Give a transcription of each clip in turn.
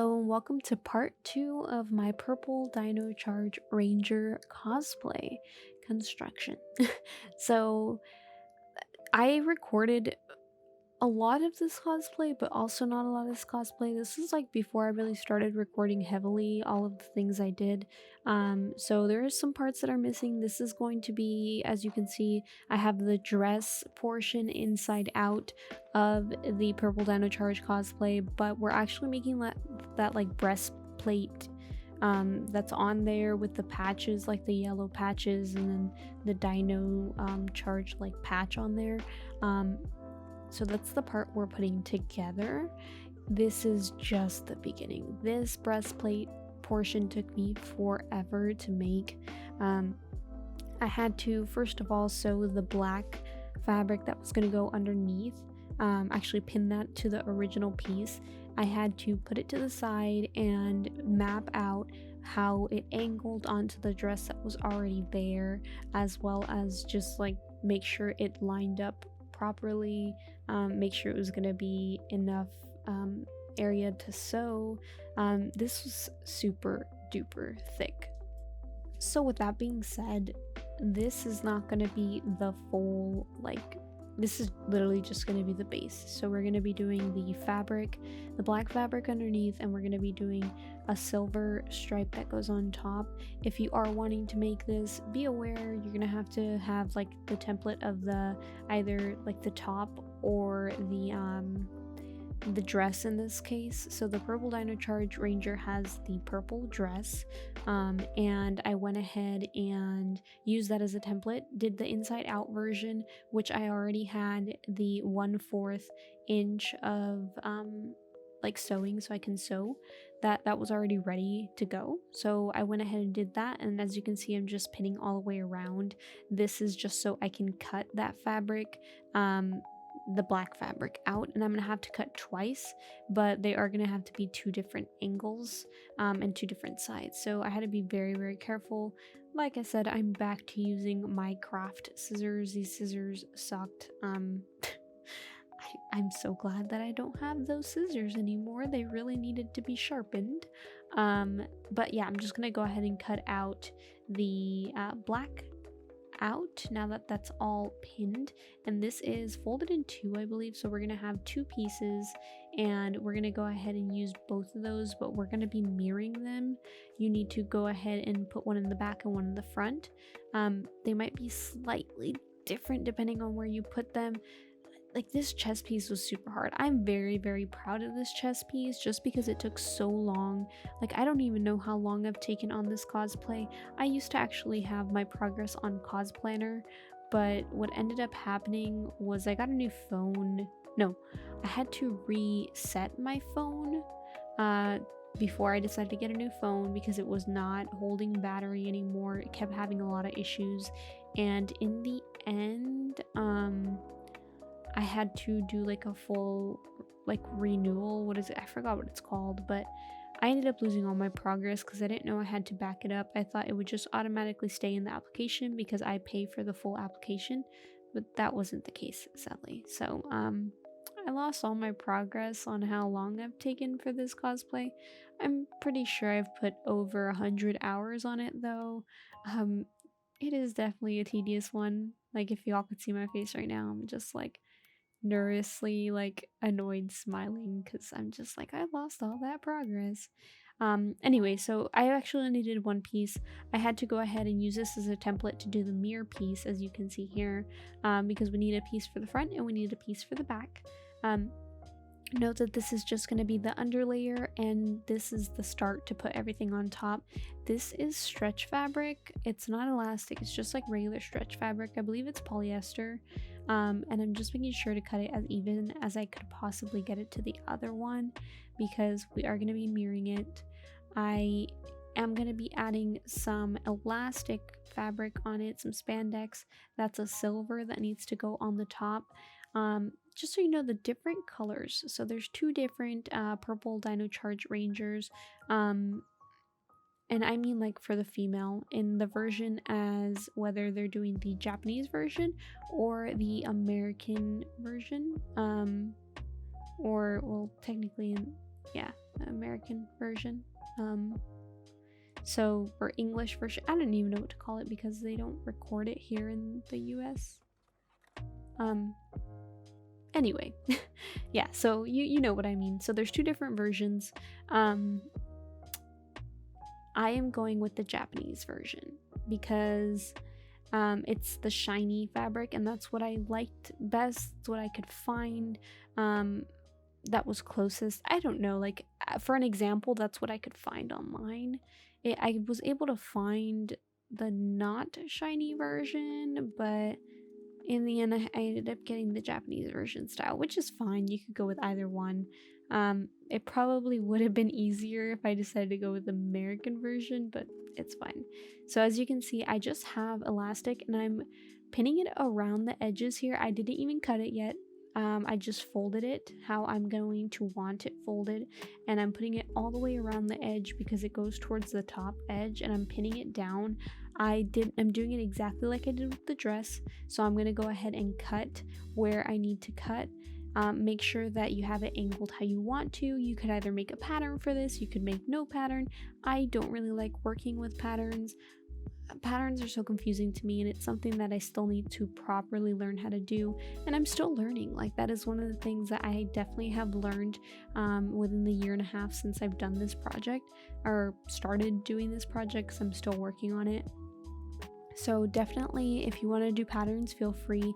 Hello and welcome to part 2 of my purple Dino Charge Ranger cosplay construction. So I recorded a lot of this cosplay, but also not a lot of this cosplay. This is like before I really started recording heavily all of the things I did. So there are some parts that are missing. This is going to be, as you can see, I have the dress portion inside out of the Purple Dino Charge cosplay, but we're actually making that like breastplate that's on there with the patches, like the yellow patches, and then the Dino Charge like patch on there. So that's the part we're putting together. This is just the beginning. This breastplate portion took me forever to make. I had to, first of all, sew the black fabric that was going to go underneath, actually pin that to the original piece. I had to put it to the side and map out how it angled onto the dress that was already there, as well as just like make sure it lined up properly, make sure it was going to be enough area to sew. This was super duper thick. So with that being said, this is not going to be the full, like, this is literally just going to be the base. So we're going to be doing the fabric, the black fabric underneath, and we're going to be doing a silver stripe that goes on top. If you are wanting to make this, be aware you're going to have like the template of the either like the top or the dress in this case. So the Purple Dino Charge Ranger has the purple dress, and I went ahead and used that as a template, did the inside out version, which I already had the 1/4 inch of like sewing, so I can sew that was already ready to go. So I went ahead and did that, and as you can see, I'm just pinning all the way around. This is just so I can cut that fabric, the black fabric out, and I'm gonna have to cut twice, but they are gonna have to be two different angles and two different sides, so I had to be very careful. Like I said, I'm back to using my craft scissors. These scissors sucked. I'm so glad that I don't have those scissors anymore. They really needed to be sharpened. But yeah, I'm just gonna go ahead and cut out the black out now that that's all pinned, and this is folded in two, I believe, so we're gonna have two pieces, and we're gonna go ahead and use both of those, but we're gonna be mirroring them. You need to go ahead and put one in the back and one in the front. They might be slightly different depending on where you put them. Like, this chest piece was super hard. I'm very proud of this chest piece just because it took so long. Like, I don't even know how long I've taken on this cosplay. I used to actually have my progress on Cosplanner, but what ended up happening was I got a new phone. No, I had to reset my phone before I decided to get a new phone because it was not holding battery anymore. It kept having a lot of issues, and in the end, I had to do like a full like renewal. What is it? I forgot what it's called, but I ended up losing all my progress because I didn't know I had to back it up. I thought it would just automatically stay in the application because I pay for the full application, but that wasn't the case, sadly. So I lost all my progress on how long I've taken for this cosplay. I'm pretty sure I've put over 100 hours on it though. It is definitely a tedious one. Like, if y'all could see my face right now, I'm just like nervously like annoyed smiling because I'm just like, I lost all that progress. Anyway, so I actually only did one piece. I had to go ahead and use this as a template to do the mirror piece, as you can see here, because we need a piece for the front and we need a piece for the back. Note that this is just going to be the underlayer, and this is the start to put everything on top. This is stretch fabric. It's not elastic, it's just like regular stretch fabric. I believe it's polyester, and I'm just making sure to cut it as even as I could possibly get it to the other one because we are going to be mirroring it. I am going to be adding some elastic fabric on it, some spandex. That's a silver that needs to go on the top. Just so you know the different colors, so there's two different purple Dino Charge Rangers, and I mean like for the female in the version, as whether they're doing the Japanese version or the American version, or well technically in, yeah, American version. So, or English version. I don't even know what to call it because they don't record it here in the US. Anyway, yeah, so you know what I mean. So there's two different versions. I am going with the Japanese version because it's the shiny fabric, and that's what I liked best. It's what I could find that was closest. I don't know, like for an example, that's what I could find online. I was able to find the not shiny version, but in the end I ended up getting the Japanese version style, which is fine. You could go with either one. It probably would have been easier if I decided to go with the American version, but it's fine. So as you can see, I just have elastic and I'm pinning it around the edges here. I didn't even cut it yet. I just folded it how I'm going to want it folded, and I'm putting it all the way around the edge because it goes towards the top edge, and I'm pinning it down. I'm doing it exactly like I did with the dress, so I'm going to go ahead and cut where I need to cut. Make sure that you have it angled how you want to. You could either make a pattern for this, you could make no pattern. I don't really like working with patterns. Patterns are so confusing to me, and it's something that I still need to properly learn how to do, and I'm still learning. Like, that is one of the things that I definitely have learned within the 1.5 years since I've done this project, or started doing this project, because I'm still working on it. So definitely, if you want to do patterns, feel free,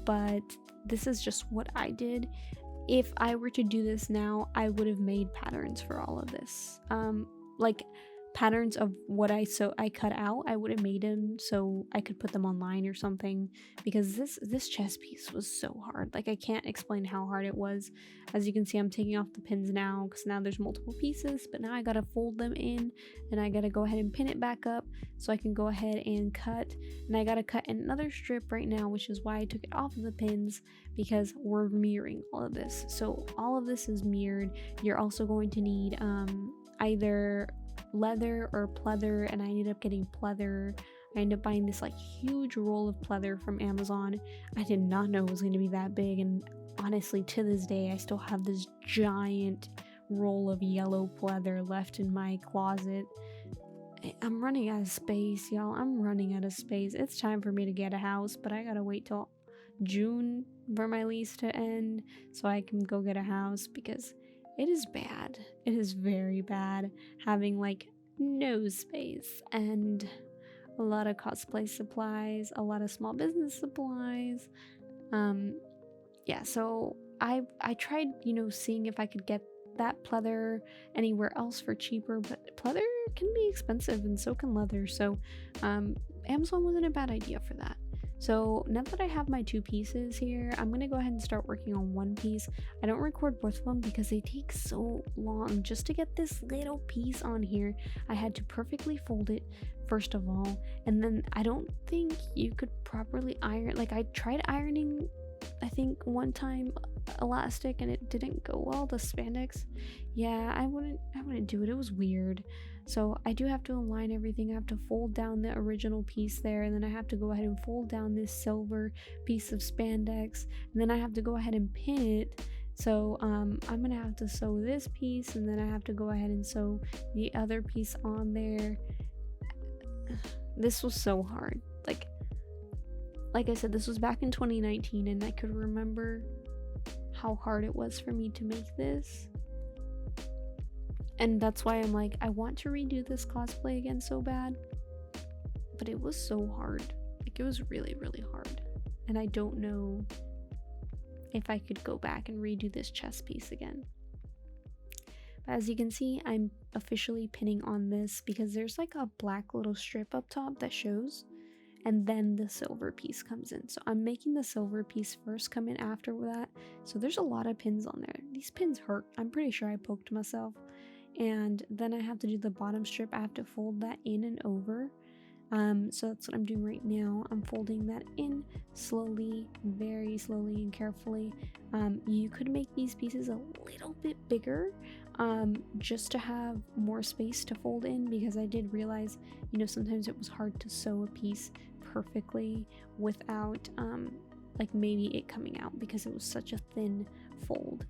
but this is just what I did. If I were to do this now, I would have made patterns for all of this. Like patterns of what I cut out, I would have made them so I could put them online or something, because this chest piece was so hard. Like, I can't explain how hard it was. As you can see, I'm taking off the pins now because now there's multiple pieces, but now I gotta fold them in, and I gotta go ahead and pin it back up so I can go ahead and cut. And I gotta cut another strip right now, which is why I took it off of the pins, because we're mirroring all of this. So all of this is mirrored. You're also going to need either leather or pleather, and I ended up getting pleather. I ended up buying this like huge roll of pleather from Amazon. I did not know it was going to be that big, and honestly, to this day, I still have this giant roll of yellow pleather left in my closet. I'm running out of space, y'all. I'm running out of space. It's time for me to get a house, but I gotta wait till June for my lease to end so I can go get a house, because it is bad. It is very bad having like no space and a lot of cosplay supplies, a lot of small business supplies. Yeah, so I tried, seeing if I could get that pleather anywhere else for cheaper, but pleather can be expensive and so can leather. So Amazon wasn't a bad idea for that. So now that I have my two pieces here, I'm going to go ahead and start working on one piece. I don't record both of them because they take so long. Just to get this little piece on here, I had to perfectly fold it first of all, and then I don't think you could properly iron. Like, I tried ironing, I think one time, elastic, and it didn't go well. The spandex, yeah, I wouldn't do it. It was weird. So I do have to align everything. I have to fold down the original piece there, and then I have to go ahead and fold down this silver piece of spandex, and then I have to go ahead and pin it. So I'm gonna have to sew this piece, and then I have to go ahead and sew the other piece on there. This was so hard. Like I said, this was back in 2019, and I could remember how hard it was for me to make this. And that's why I'm like, I want to redo this cosplay again so bad. But it was so hard. Like, it was really, really hard. And I don't know if I could go back and redo this chest piece again. But as you can see, I'm officially pinning on this because there's like a black little strip up top that shows, and then the silver piece comes in. So I'm making the silver piece first come in after that. So there's a lot of pins on there. These pins hurt. I'm pretty sure I poked myself. And then I have to do the bottom strip. I have to fold that in and over. So that's what I'm doing right now. I'm folding that in slowly, very slowly and carefully. You could make these pieces a little bit bigger, just to have more space to fold in, because I did realize, sometimes it was hard to sew a piece perfectly without like maybe it coming out, because it was such a thin fold.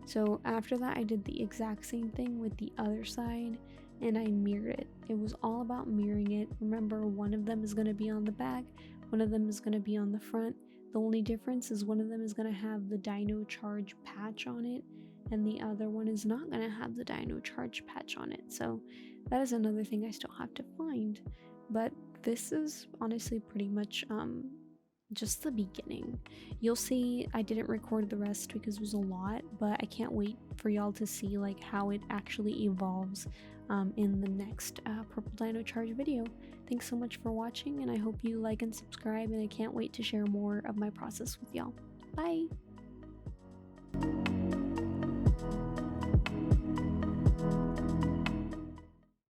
So after that, I did the exact same thing with the other side, and I mirrored it. It was all about mirroring it. Remember, one of them is going to be on the back, one of them is going to be on the front. The only difference is one of them is going to have the Dino Charge patch on it, and the other one is not going to have the Dino Charge patch on it. So that is another thing I still have to find. But this is honestly pretty much just the beginning. You'll see I didn't record the rest because it was a lot, but I can't wait for y'all to see like how it actually evolves in the next Purple Dino Charge video. Thanks so much for watching, and I hope you like and subscribe, and I can't wait to share more of my process with y'all. Bye!